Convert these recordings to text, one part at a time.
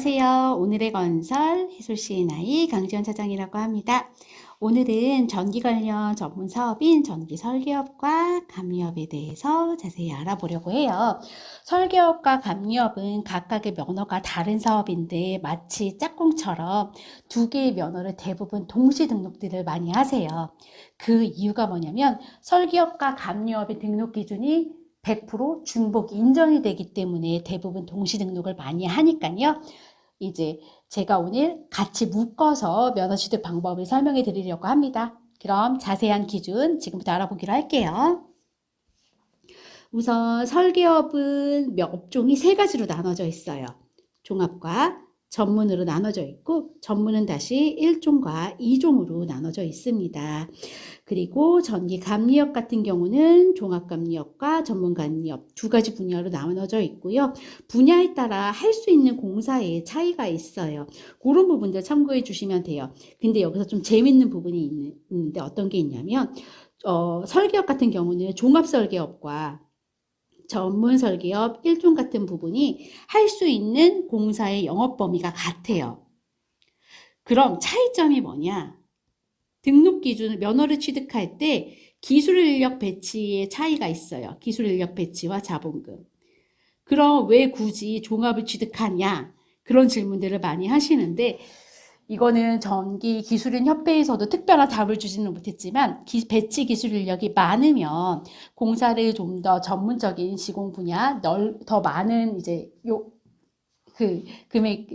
안녕하세요. 오늘의 건설 해솔 C&I 강지연 차장이라고 합니다. 오늘은 전기 관련 전문 사업인 전기 설계업과 감리업에 대해서 자세히 알아보려고 해요. 설계업과 감리업은 각각의 면허가 다른 사업인데 마치 짝꿍처럼 두 개의 면허를 대부분 동시 등록들을 많이 하세요. 그 이유가 뭐냐면 설계업과 감리업의 등록 기준이 100% 중복 인정이 되기 때문에 대부분 동시 등록을 많이 하니까요. 이제 제가 오늘 같이 묶어서 면허 취득 방법을 설명해 드리려고 합니다. 그럼 자세한 기준 지금부터 알아보기로 할게요. 우선 설계업은 업종이 세 가지로 나눠져 있어요. 종합과 전문으로 나눠져 있고 전문은 다시 1종과 2종으로 나눠져 있습니다. 그리고 전기 감리업 같은 경우는 종합감리업과 전문감리업 두 가지 분야로 나눠져 있고요. 분야에 따라 할 수 있는 공사의 차이가 있어요. 그런 부분들 참고해 주시면 돼요. 근데 여기서 좀 재밌는 부분이 있는데 어떤 게 있냐면 설계업 같은 경우는 종합설계업과 전문 설계업 1종 같은 부분이 할 수 있는 공사의 영업 범위가 같아요. 그럼 차이점이 뭐냐? 등록 기준 면허를 취득할 때 기술 인력 배치의 차이가 있어요. 기술 인력 배치와 자본금. 그럼 왜 굳이 종합을 취득하냐? 그런 질문들을 많이 하시는데 이거는 전기 기술인 협회에서도 특별한 답을 주지는 못했지만 배치 기술 인력이 많으면 공사를 좀 더 전문적인 시공 분야, 더 많은 이제 금액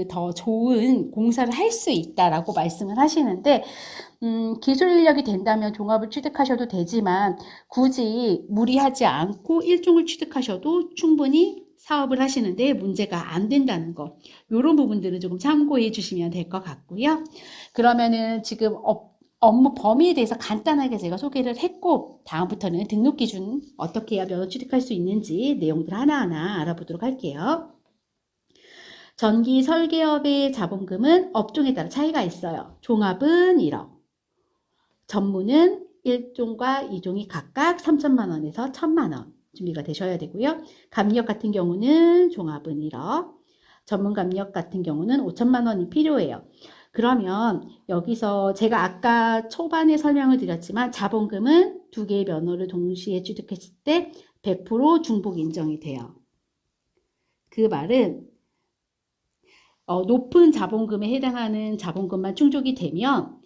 더 좋은 공사를 할 수 있다라고 말씀을 하시는데 기술 인력이 된다면 종합을 취득하셔도 되지만 굳이 무리하지 않고 일종을 취득하셔도 충분히 사업을 하시는데 문제가 안 된다는 거, 이런 부분들은 조금 참고해 주시면 될 것 같고요. 그러면은 지금 업무 범위에 대해서 간단하게 제가 소개를 했고 다음부터는 등록 기준 어떻게 해야 면허 취득할 수 있는지 내용들 하나하나 알아보도록 할게요. 전기 설계업의 자본금은 업종에 따라 차이가 있어요. 종합은 1억, 전문은 1종과 2종이 각각 3천만 원에서 1천만 원 준비가 되셔야 되고요. 감리업 같은 경우는 종합은 1억, 전문 감리업 같은 경우는 5천만 원이 필요해요. 그러면 여기서 제가 아까 초반에 설명을 드렸지만 자본금은 두 개의 면허를 동시에 취득했을 때 100% 중복 인정이 돼요. 그 말은 높은 자본금에 해당하는 자본금만 충족이 되면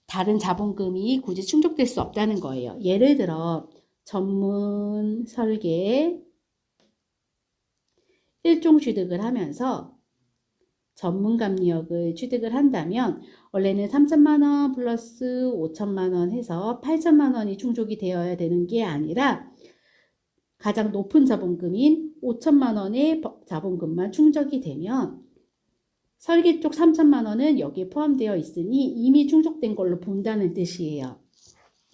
다른 자본금이 굳이 충족될 수 없다는 거예요. 예를 들어 전문 설계 1종 취득을 하면서 전문 감리업을 취득을 한다면 원래는 3천만 원 플러스 5천만 원 해서 8천만 원이 충족이 되어야 되는 게 아니라 가장 높은 자본금인 5천만 원의 자본금만 충족이 되면 설계 쪽 3천만 원은 여기에 포함되어 있으니 이미 충족된 걸로 본다는 뜻이에요.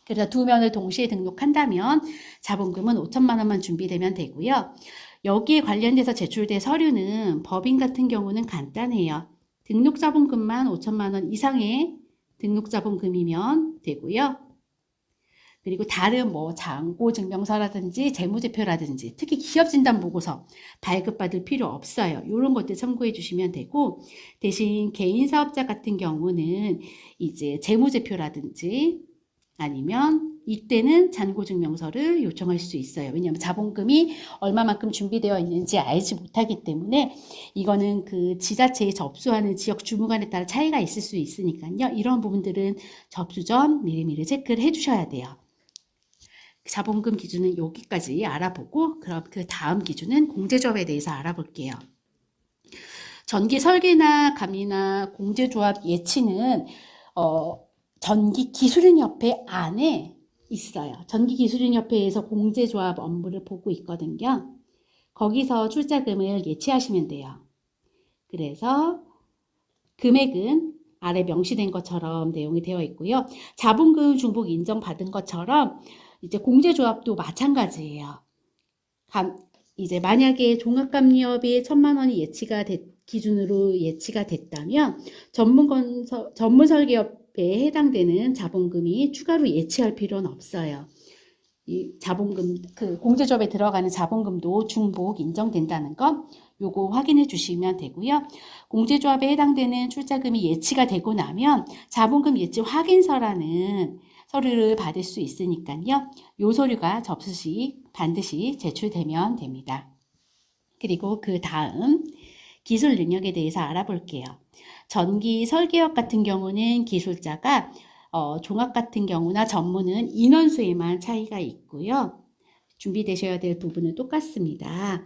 그래서 두 면을 동시에 등록한다면 자본금은 5천만 원만 준비되면 되고요. 여기에 관련돼서 제출된 서류는 법인 같은 경우는 간단해요. 등록 자본금만 5천만 원 이상의 등록 자본금이면 되고요. 그리고 다른 잔고 증명서라든지 재무제표라든지 특히 기업진단보고서 발급받을 필요 없어요. 이런 것들 참고해 주시면 되고 대신 개인 사업자 같은 경우는 이제 재무제표라든지 아니면 이때는 잔고증명서를 요청할 수 있어요. 왜냐하면 자본금이 얼마만큼 준비되어 있는지 알지 못하기 때문에 이거는 그 지자체에 접수하는 지역 주무관에 따라 차이가 있을 수 있으니까요. 이런 부분들은 접수 전 미리미리 체크를 해주셔야 돼요. 자본금 기준은 여기까지 알아보고 그럼 그 다음 기준은 공제조합에 대해서 알아볼게요. 전기 설계나 감리나 공제조합 예치는 전기기술인협회 안에 있어요. 전기기술인협회에서 공제조합 업무를 보고 있거든요. 거기서 출자금을 예치하시면 돼요. 그래서 금액은 아래 명시된 것처럼 내용이 되어 있고요. 자본금 중복 인정받은 것처럼 이제 공제조합도 마찬가지예요. 이제 만약에 종합감리업이 1천만 원이 기준으로 예치가 됐다면 전문 설계업에 해당되는 자본금이 추가로 예치할 필요는 없어요. 이 자본금, 그 공제조합에 들어가는 자본금도 중복 인정된다는 거, 요거 확인해 주시면 되고요. 공제조합에 해당되는 출자금이 예치가 되고 나면 자본금 예치 확인서라는 서류를 받을 수 있으니까요. 요 서류가 접수 시 반드시 제출되면 됩니다. 그리고 그 다음 기술 능력에 대해서 알아볼게요. 전기 설계업 같은 경우는 기술자가 종합 같은 경우나 전문은 인원수에만 차이가 있고요. 준비되셔야 될 부분은 똑같습니다.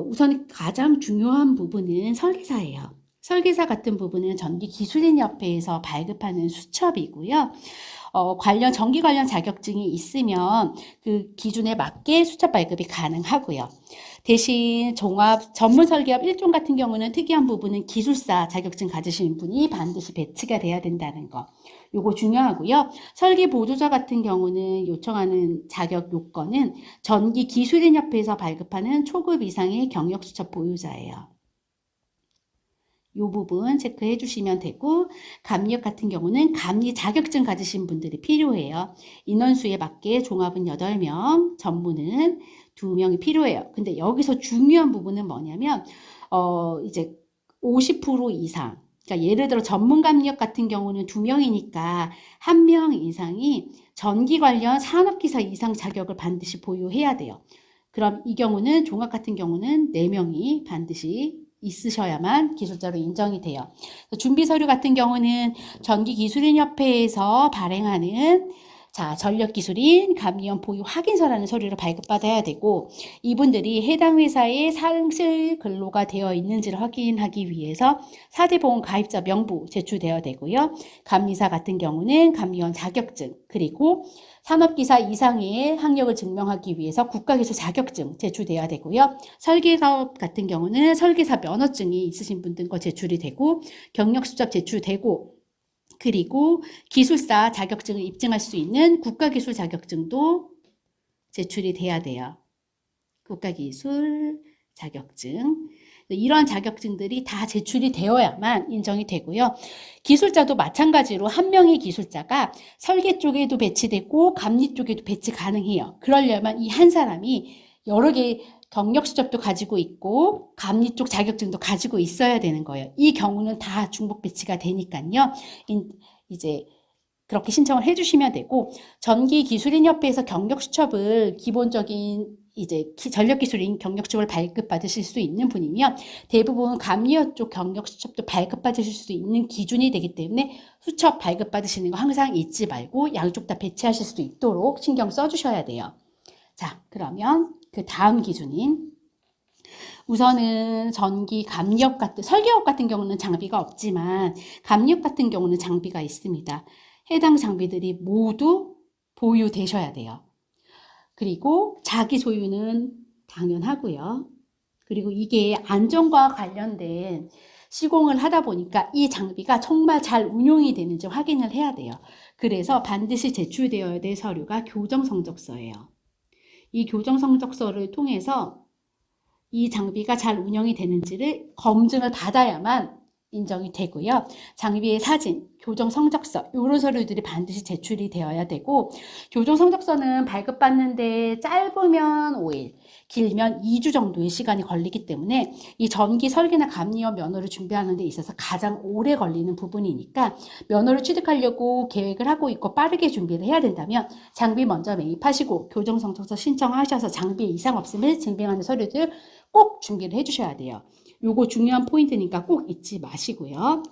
우선 가장 중요한 부분은 설계사예요. 설계사 같은 부분은 전기기술인협회에서 발급하는 수첩이고요. 전기 관련 자격증이 있으면 그 기준에 맞게 수첩 발급이 가능하고요. 대신 종합 전문 설계업 1종 같은 경우는 특이한 부분은 기술사 자격증 가지신 분이 반드시 배치가 돼야 된다는 거. 요거 중요하고요. 설계 보조자 같은 경우는 요청하는 자격 요건은 전기기술인협회에서 발급하는 초급 이상의 경력수첩 보유자예요. 이 부분 체크해 주시면 되고, 감리업 같은 경우는 감리 자격증 가지신 분들이 필요해요. 인원수에 맞게 종합은 8명, 전문은 2명이 필요해요. 근데 여기서 중요한 부분은 뭐냐면 이제 50% 이상, 그러니까 예를 들어 전문 감리업 같은 경우는 2명이니까 1명 이상이 전기 관련 산업기사 이상 자격을 반드시 보유해야 돼요. 그럼 이 경우는 종합 같은 경우는 4명이 반드시 있으셔야만 기술자로 인정이 돼요. 준비 서류 같은 경우는 전기기술인협회에서 발행하는 전력기술인 감리원 보유 확인서라는 서류를 발급받아야 되고, 이분들이 해당 회사의 상실 근로가 되어 있는지를 확인하기 위해서 4대 보험 가입자 명부 제출되어야 되고요. 감리사 같은 경우는 감리원 자격증, 그리고 산업기사 이상의 학력을 증명하기 위해서 국가기술 자격증 제출돼야 되고요. 설계사업 같은 경우는 설계사 면허증이 있으신 분들 거 제출이 되고, 경력수첩 제출되고, 그리고 기술사 자격증을 입증할 수 있는 국가기술 자격증도 제출이 돼야 돼요. 국가기술 자격증. 이러한 자격증들이 다 제출이 되어야만 인정이 되고요. 기술자도 마찬가지로 한 명의 기술자가 설계 쪽에도 배치되고 감리 쪽에도 배치 가능해요. 그러려면 이 한 사람이 여러 개 경력수첩도 가지고 있고 감리 쪽 자격증도 가지고 있어야 되는 거예요. 이 경우는 다 중복 배치가 되니까요. 이제 그렇게 신청을 해주시면 되고, 전기기술인협회에서 경력수첩을 기본적인 이제 전력기술인 경력수첩을 발급받으실 수 있는 분이면 대부분 감리업 쪽 경력수첩도 발급받으실 수 있는 기준이 되기 때문에 수첩 발급받으시는 거 항상 잊지 말고 양쪽 다 배치하실 수 있도록 신경 써주셔야 돼요. 자, 그러면 그 다음 기준인 우선은 전기 감리업 같은 설계업 같은 경우는 장비가 없지만 감리업 같은 경우는 장비가 있습니다. 해당 장비들이 모두 보유되셔야 돼요. 그리고 자기 소유는 당연하고요. 그리고 이게 안전과 관련된 시공을 하다 보니까 이 장비가 정말 잘 운용이 되는지 확인을 해야 돼요. 그래서 반드시 제출되어야 될 서류가 교정성적서예요. 이 교정성적서를 통해서 이 장비가 잘 운영이 되는지를 검증을 받아야만 인정이 되고요. 장비의 사진, 교정 성적서 이런 서류들이 반드시 제출이 되어야 되고, 교정 성적서는 발급받는데 짧으면 5일, 길면 2주 정도의 시간이 걸리기 때문에 이 전기 설계나 감리원 면허를 준비하는 데 있어서 가장 오래 걸리는 부분이니까 면허를 취득하려고 계획을 하고 있고 빠르게 준비를 해야 된다면 장비 먼저 매입하시고 교정 성적서 신청하셔서 장비에 이상 없음을 증빙하는 서류들 꼭 준비를 해주셔야 돼요. 요거 중요한 포인트니까 꼭 잊지 마시고요.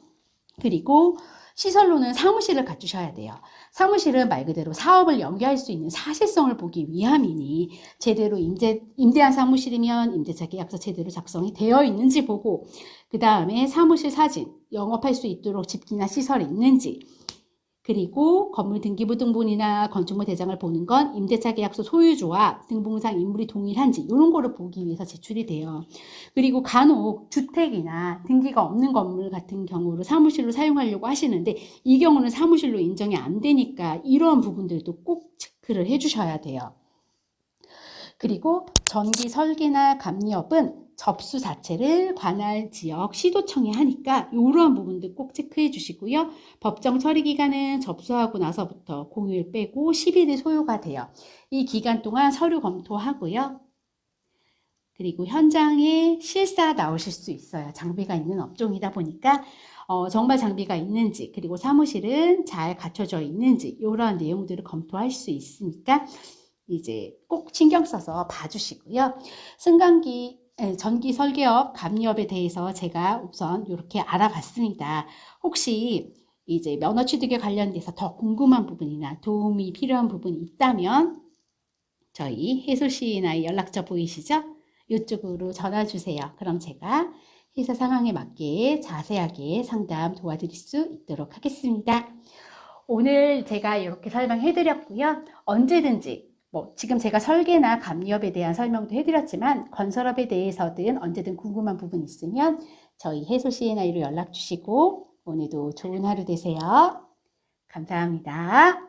그리고 시설로는 사무실을 갖추셔야 돼요. 사무실은 말 그대로 사업을 연계할 수 있는 사실성을 보기 위함이니 제대로 임대한 사무실이면 임대차 계약서 제대로 작성이 되어 있는지 보고, 그 다음에 사무실 사진, 영업할 수 있도록 집기나 시설이 있는지, 그리고 건물 등기부 등본이나 건축물 대장을 보는 건 임대차 계약서 소유주와 등본상 인물이 동일한지 이런 거를 보기 위해서 제출이 돼요. 그리고 간혹 주택이나 등기가 없는 건물 같은 경우를 사무실로 사용하려고 하시는데 이 경우는 사무실로 인정이 안 되니까 이러한 부분들도 꼭 체크를 해주셔야 돼요. 그리고 전기 설계나 감리업은 접수 자체를 관할 지역 시도청이 하니까 이러한 부분들 꼭 체크해 주시고요. 법정 처리 기간은 접수하고 나서부터 공휴일 빼고 10일이 소요가 돼요. 이 기간 동안 서류 검토하고요. 그리고 현장에 실사 나오실 수 있어요. 장비가 있는 업종이다 보니까 정말 장비가 있는지, 그리고 사무실은 잘 갖춰져 있는지 이런 내용들을 검토할 수 있으니까 이제 꼭 신경 써서 봐주시고요. 승강기, 전기 설계업, 감리업에 대해서 제가 우선 이렇게 알아봤습니다. 혹시 이제 면허 취득에 관련돼서 더 궁금한 부분이나 도움이 필요한 부분이 있다면 저희 혜솔 C&I 연락처 보이시죠? 이쪽으로 전화 주세요. 그럼 제가 회사 상황에 맞게 자세하게 상담 도와드릴 수 있도록 하겠습니다. 오늘 제가 이렇게 설명해 드렸고요. 언제든지 지금 제가 설계나 감리업에 대한 설명도 해드렸지만 건설업에 대해서든 언제든 궁금한 부분 있으면 저희 혜솔 C&I로 연락 주시고 오늘도 좋은 하루 되세요. 감사합니다.